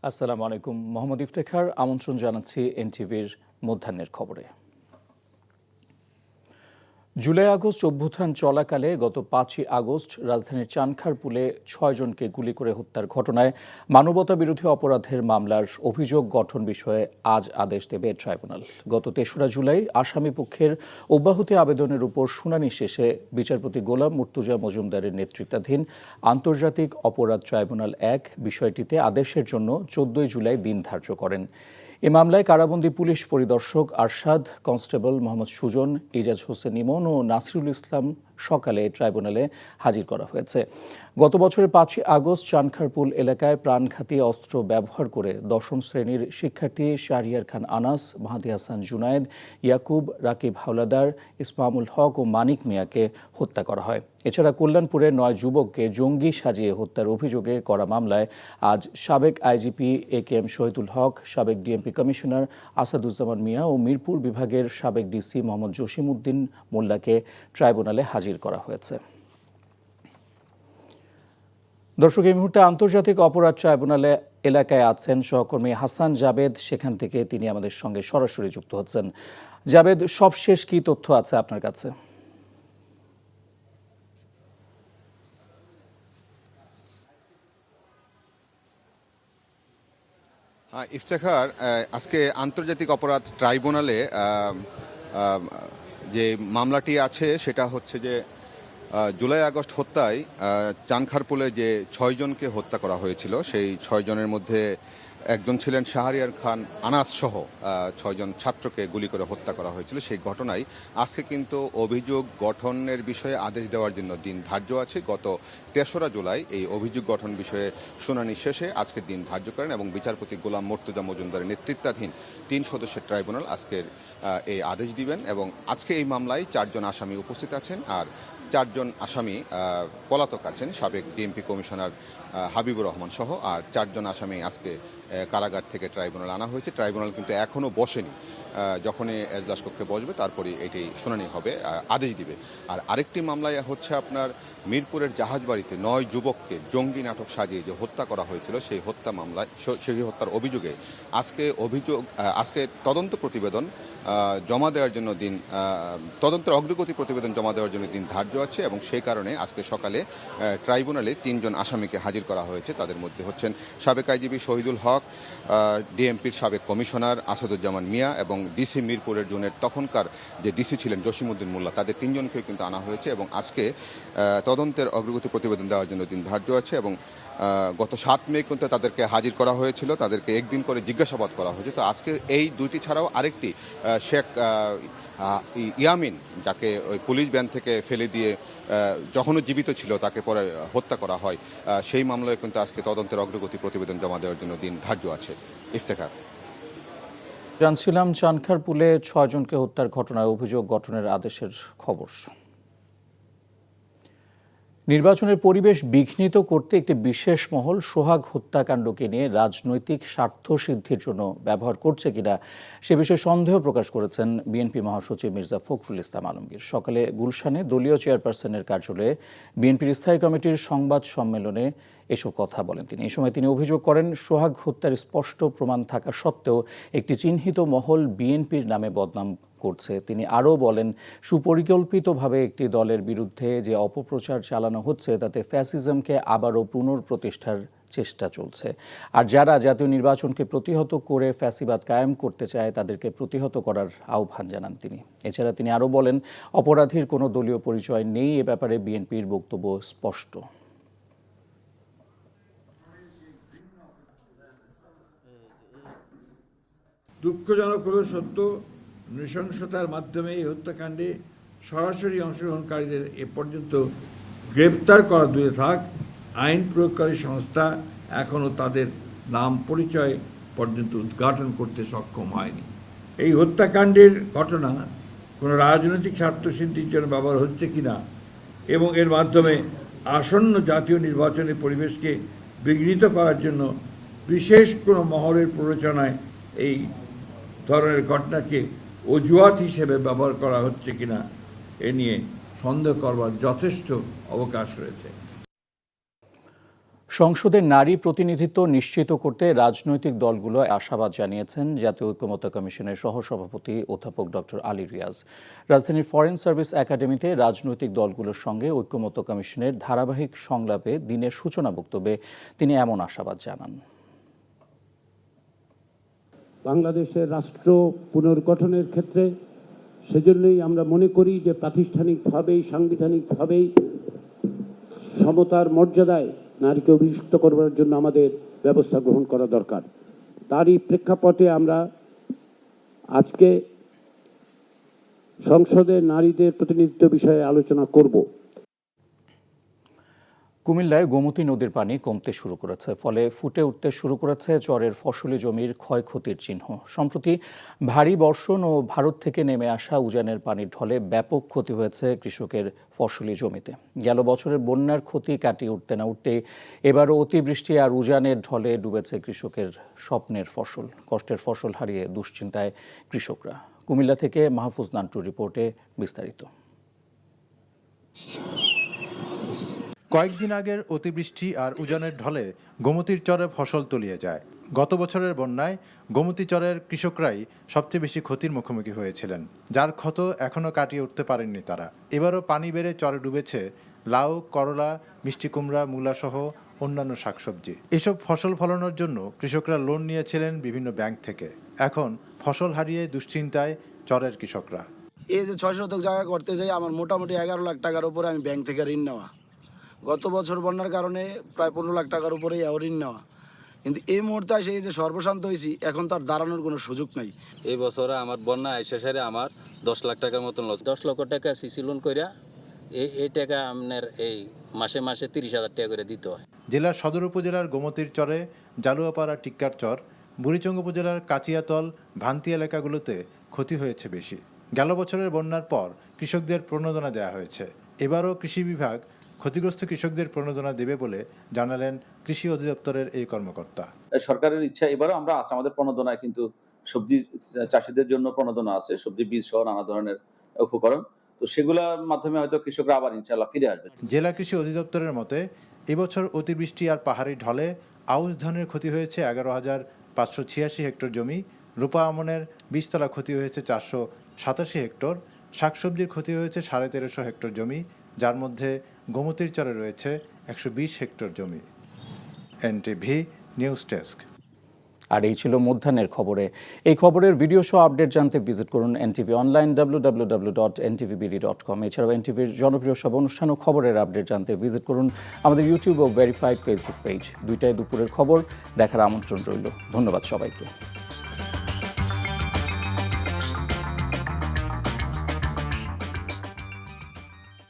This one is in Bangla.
আসসালামু আলাইকুম। মোহাম্মদ ইফতেখার আমন্ত্রণ জানাচ্ছি এনটিভির মধ্যাহ্নের খবরে। জুলাই আগস্ট অভ্যুত্থান চলাকালে গত 5ই আগস্ট রাজধানীর চানখারপুলে 6 জনকে গুলি করে হত্যার ঘটনায় মানবতাবিরোধী অপরাধের মামলার অভিযোগ গঠন বিষয়ে আজ আদেশ দেবে ট্রাইব্যুনাল। গত 3রা জুলাই আসামি পক্ষের অব্যাহতি আবেদনের উপর শুনানি শেষে বিচারপতি গোলাম মুর্তুজা মজুমদারের নেতৃত্বাধীন আন্তর্জাতিক অপরাধ ট্রাইব্যুনাল 1 বিষয়টিতে আদেশের জন্য 14 জুলাই দিন ধার্য করেন। এ মামলায় কারাবন্দী পুলিশ পরিদর্শক আরশাদ, কনস্টেবল মোহাম্মদ সুজন, ইজাজ হোসেন ইমন ও নাসিরুল ইসলাম সকালে ট্রাইব্যুনালে হাজির করা হয়েছে। গত বছরের 5ই আগস্ট চানখারপুল এলাকায় প্রাণঘাতী অস্ত্র ব্যবহার করে 10ম শ্রেণীর শিক্ষার্থী শাহরিয়ার খান আনাস, মাহাদি হাসান জুনায়েদ, ইয়াকুব, রাকিব হাওলাদার, ইসমামুল হক ও মানিক মিয়াকে হত্যা করা হয়। এছাড়া কল্যাণপুরের 9 যুবককে জঙ্গি সাজিয়ে হত্যার অভিযোগে করা মামলায় আজ সাবেক আইজিপি AKM শহীদুল হক, সাবেক ডিএমপি কমিশনার আসাদুজ্জামান মিয়া ও মিরপুর বিভাগের সাবেক ডিসি মোহাম্মদ জসিমউদ্দিন মোল্লাকে ট্রাইব্যুনালে হাজির করা হয়েছে। দর্শক, এই মুহূর্তে আন্তর্জাতিক অপরাধ ট্রাইব্যুনালে এলাকায় আছেন সহকর্মী হাসান জাবেদ। সেখান থেকে তিনি আমাদের সঙ্গে সরাসরি যুক্ত হচ্ছেন। জাবেদ, সবশেষ কি তথ্য আছে আপনার কাছে? ইফতেখার, আজকে আন্তর্জাতিক অপরাধ ট্রাইব্যুনালে যে মামলাটি আছে সেটা হচ্ছে যে জুলাই আগস্ট হত্যায় চানখারপুলে যে 6 জনকে হত্যা করা হয়েছিল, সেই 6 জনের মধ্যে একজন ছিলেন শাহরিয়ার খান আনাস সহ 6 জন ছাত্রকে গুলি করে হত্যা করা হয়েছিল। সেই ঘটনায় আজকে কিন্তু অভিযোগ গঠনের বিষয়ে আদেশ দেওয়ার জন্য দিন ধার্য আছে। গত 3রা জুলাই এই অভিযোগ গঠন বিষয়ে শুনানি শেষে আজকের দিন ধার্য করেন এবং বিচারপতি গোলাম মুর্তুজা মজুমদারের নেতৃত্বাধীন 3 সদস্যের ট্রাইব্যুনাল আজকের এই আদেশ দিবেন এবং আজকে এই মামলায় 4 জন আসামি উপস্থিত আছেন। আর 4 জন আসামি পলাতক আছেন, সাবেক ডিএমপি কমিশনার হাবিবুর রহমান সহ। আর 4 জন আসামি আজকে কারাগার থেকে ট্রাইব্যুনাল আনা হয়েছে। ট্রাইব্যুনাল কিন্তু এখনও বসেনি, যখনই এজলাস কক্ষে বসবে তারপরে এটি শুনানি হবে, আদেশ দিবে। আর আরেকটি মামলায় হচ্ছে আপনার মিরপুরের জাহাজবাড়িতে 9 যুবককে জঙ্গি নাটক সাজিয়ে যে হত্যা করা হয়েছিল, সেই হত্যা মামলায় সেই হত্যার অভিযোগে আজকে তদন্ত প্রতিবেদন জমা দেওয়ার জন্য তদন্তের অগ্রগতি প্রতিবেদন জমা দেওয়ার জন্য দিন ধার্য আছে এবং সেই কারণে আজকে সকালে ট্রাইব্যুনালে 3 জন আসামিকে হাজির করা হয়েছে। তাদের মধ্যে হচ্ছেন সাবেক আইজিপি শহীদুল হক, ডিএমপির সাবেক কমিশনার আসাদুজ্জামান মিয়া এবং ডিসি মিরপুরের জোনের তখনকার যে ডিসি ছিলেন জসিমউদ্দিন মোল্লা। তাদের 3 জনকেও কিন্তু আনা হয়েছে এবং আজকে তদন্তের অগ্রগতি প্রতিবেদন দেওয়ার জন্য দিন ধার্য আছে এবং গত 7 মে কিন্তু তাদেরকে হাজির করা হয়েছিল, তাদেরকে একদিন করে জিজ্ঞাসাবাদ করা হয়েছে। তো আজকে এই 2টি ছাড়াও আরেকটি শেখ ইয়ামিন, যাকে ওই পুলিশ ভ্যান থেকে ফেলে দিয়ে যখনও জীবিত ছিল তাকে পরে হত্যা করা হয়, সেই মামলায় কিন্তু আজকে তদন্তের অগ্রগতি প্রতিবেদন জমা দেওয়ার জন্য দিন ধার্য আছে। ইফতেখার, জানছিলাম চানখারপুলে 6 জনকে হত্যার ঘটনায় অভিযোগ গঠনের আদেশের খবর। নির্বাচনের পরিবেশ বিঘ্নিত করতে একটি বিশেষ মহল সোহাগ হত্যাকাণ্ডকে নিয়ে রাজনৈতিক স্বার্থ সিদ্ধির জন্য ব্যবহার করছে কিনা সে বিষয়ে সন্দেহ প্রকাশ করেছেন বিএনপি মহাসচিব মির্জা ফখরুল ইসলাম আলমগীর। সকালে গুলশানে দলীয় চেয়ারপারসনের কার্যালয়ে বিএনপির স্থায়ী কমিটির সংবাদ সম্মেলনে এসব কথা বলেন তিনি। এই সময় তিনি অভিযোগ করেন, সোহাগ হত্যার স্পষ্ট প্রমাণ থাকা সত্ত্বেও একটি চিহ্নিত মহল বিএনপির নামে বদনাম করছে। তিনি আরও বলেন, সুপরিকল্পিতভাবে একটি দলের বিরুদ্ধে যে অপপ্রচার চালানো হচ্ছে তাতে ফ্যাসিজমকে আবারও পুনঃপ্রতিষ্ঠার চেষ্টা চলছে। আর যারা জাতীয় নির্বাচনকে প্রতিহত করে ফ্যাসিবাদ কায়েম করতে চায় তাদেরকে প্রতিহত করার আহ্বান জানান তিনি। এছাড়া তিনি আরও বলেন, অপরাধীর কোনো দলীয় পরিচয় নেই, এ ব্যাপারে বিএনপির বক্তব্য স্পষ্ট। দুঃখজনক হলো সত্য, নৃশংসতার মাধ্যমে এই হত্যাকাণ্ডে সরাসরি অংশগ্রহণকারীদের এ পর্যন্ত গ্রেপ্তার করা দূরে থাক, আইন প্রয়োগকারী সংস্থা এখনও তাদের নাম পরিচয় পর্যন্ত উদ্ঘাটন করতে সক্ষম হয়নি। এই হত্যাকাণ্ডের ঘটনা কোনো রাজনৈতিক স্বার্থসিদ্ধির জন্য ব্যবহার হচ্ছে কিনা এবং এর মাধ্যমে আসন্ন জাতীয় নির্বাচনের পরিবেশকে বিঘ্নিত করার জন্য বিশেষ কোনো মহলের প্ররোচনায় এই ধরনের ঘটনাকে অজুহাত হিসেবে ব্যবহার করা হচ্ছে কিনা এ নিয়ে সন্দেহ করবার যথেষ্ট অবকাশ রয়েছে। সংসদে নারী প্রতিনিধিত্ব নিশ্চিত করতে রাজনৈতিক দলগুলো আশাবাদ জানিয়েছেন জাতীয় ঐক্যমত্য কমিশনের সহসভাপতি অধ্যাপক ডক্টর আলী রিয়াজ। রাজধানীর ফরেন সার্ভিস একাডেমিতে রাজনৈতিক দলগুলোর সঙ্গে ঐক্যমত্য কমিশনের ধারাবাহিক সংলাপে দিনের সূচনা বক্তব্যে তিনি এমন আশাবাদ জানান। বাংলাদেশের রাষ্ট্র পুনর্গঠনের ক্ষেত্রে সেজন্যই আমরা মনে করি যে প্রাতিষ্ঠানিকভাবেই সাংবিধানিকভাবেই সমতার মর্যাদায় নারীকে অভিষিক্ত করবার জন্য আমাদের ব্যবস্থা গ্রহণ করা দরকার। তারই প্রেক্ষাপটে আমরা আজকে সংসদে নারীদের প্রতিনিধিত্ব বিষয়ে আলোচনা করব। কুমিল্লায় গোমতী নদীর পানি কমতে শুরু করেছে, ফলে ফুটে উঠতে শুরু করেছে চরের ফসলি জমির ক্ষয়ক্ষতির চিহ্ন। সম্প্রতি ভারী বর্ষণ ও ভারত থেকে নেমে আসা উজানের পানির ঢলে ব্যাপক ক্ষতি হয়েছে কৃষকের ফসলি জমিতে। গেল বছরের বন্যার ক্ষতি কাটিয়ে উঠতে না উঠতেই এবারও অতিবৃষ্টি আর উজানের ঢলে ডুবেছে কৃষকের স্বপ্নের ফসল। কষ্টের ফসল হারিয়ে দুশ্চিন্তায় কৃষকরা। কুমিল্লা থেকে মাহফুজ নান্টুর রিপোর্টে বিস্তারিত। কয়েকদিন আগের অতিবৃষ্টি আর উজানের ঢলে গোমতীর চরে ফসল তলিয়ে যায়। গত বছরের বন্যায় গোমতী চরের কৃষকরাই সবচেয়ে বেশি ক্ষতির মুখোমুখি হয়েছিলেন, যার ক্ষত এখনও কাটিয়ে উঠতে পারেননি তারা। এবারও পানি বেড়ে চরে ডুবেছে লাউ, করলা, মিষ্টি কুমড়া, মূলা সহ অন্যান্য শাকসবজি। এসব ফসল ফলানোর জন্য কৃষকরা লোন নিয়েছিলেন বিভিন্ন ব্যাংক থেকে। এখন ফসল হারিয়ে দুশ্চিন্তায় চরের কৃষকরা। এই যে 6 শতক জায়গা করতে যাই আমার মোটামুটি 11 লাখ টাকার উপরে আমি ব্যাংক থেকে ঋণ নেওয়া। গত বছর বন্যার কারণে প্রায় 15 লাখ টাকার উপরেই ঋণ নেওয়া। কিন্তু এই মুহূর্তে এসে এই যে সর্বশান্ত হয়েছি, এখন তার দাঁড়ানোর কোনো সুযোগ নাই। এই বছরে আমার বন্যা শেষে আমার 10 লাখ টাকার মতন লস। 10 লক্ষ টাকা সিসি লোন কইরা এই টাকা আপনার এই মাসে মাসে 30,000 টাকা করে দিতে হয়। জেলার সদর উপজেলার গোমতীর চরে, জালুয়াপাড়া, টিক্কার চর, বুড়িচং উপজেলার কাচিয়াতল, ভান্তি এলাকাগুলোতে ক্ষতি হয়েছে বেশি। গেল বছরের বন্যার পর কৃষকদের প্রণোদনা দেওয়া হয়েছে। এবারও কৃষি বিভাগ ক্ষতিগ্রস্ত কৃষকদের প্রণোদনা দেবে বলে জানালেন কৃষি অধিদপ্তরের এই কর্মকর্তা। সরকারের ইচ্ছা এবারও আমরা আছে, আমাদের প্রণোদনায় কিন্তু সবজি চাষিদের জন্য প্রণোদনা আছে, সবজি বীজ সহ নানা ধরনের উপকরণ। তো সেগুলোর মাধ্যমে হয়তো কৃষকরা আবার ইনশাআল্লাহ ফিরে আসবে। জেলা কৃষি অধিদপ্তরের মতে এবছর অতিবৃষ্টি আর পাহাড়ি ঢলে আউশ ধানের ক্ষতি হয়েছে 11,586 হেক্টর জমি, রূপা আমনের বীজতলা ক্ষতি হয়েছে 487 হেক্টর, শাকসবজির ক্ষতি হয়েছে 1350 হেক্টর জমি, যার মধ্যে গোমতীর চরে রয়েছে 120 হেক্টর জমি। NTV news desk. আর এই ছিল মধ্যাহ্নের খবরে। এই খবরের ভিডিও শো আপডেট জানতে ভিজিট করুন এনটিভি অনলাইন www.ntvbd.com। এছাড়াও এনটিভির জনপ্রিয় সব অনুষ্ঠান ও খবরের আপডেট জানতে ভিজিট করুন আমাদের ইউটিউব ও ভেরিফাইড ফেসবুক পেজ। 2টায় দুপুরের খবর দেখার আমন্ত্রণ রইল। ধন্যবাদ সবাইকে।